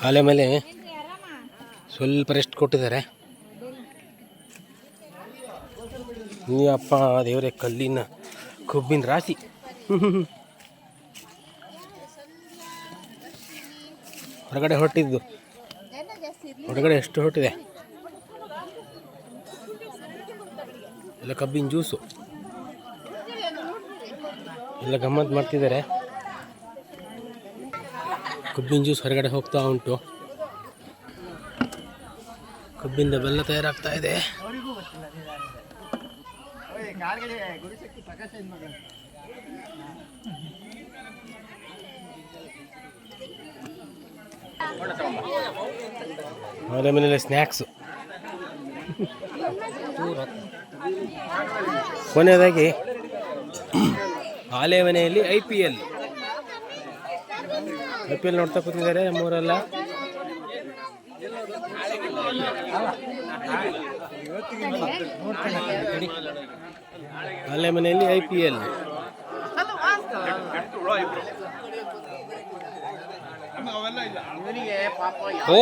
ಆಲೆ ಮೇಲೆ ಸ್ವಲ್ಪ ರೆಸ್ಟ್ ಕೊಟ್ಟಿದ್ದಾರೆ. ಈ ಅಪ್ಪ ದೇವರೇ, ಕಲ್ಲಿನ ಕೊಬ್ಬಿನ ರಾಶಿ. ಹೊರಗಡೆ ಹೊರಟಿದ್ದು, ಹೊರಗಡೆ ಎಷ್ಟು ಹೊರಟಿದೆ ಎಲ್ಲ ಕಬ್ಬಿನ ಜ್ಯೂಸು ಎಲ್ಲ ಗಮ್ಮತ್ತು ಮಾಡ್ತಿದ್ದಾರೆ. ಕಬ್ಬಿನ ಜ್ಯೂಸ್ ಹೊರಗಡೆ ಹೋಗ್ತಾ ಉಂಟು. ಕಬ್ಬಿಂದ ಬೆಲ್ಲ ತಯಾರಾಗ್ತಾ ಇದೆ. ಆಲೆ ಮನೆಯಲ್ಲಿ ಸ್ನ್ಯಾಕ್ಸು. ಕೊನೆಯದಾಗಿ ಆಲೆ ಮನೆಯಲ್ಲಿ IPL ನೋಡ್ತಾ ಕೂತಿದ್ದಾರೆ ನಮ್ಮೂರೆಲ್ಲ. ಆಲೆ ಮನೆಯಲ್ಲಿ IPL. ಓ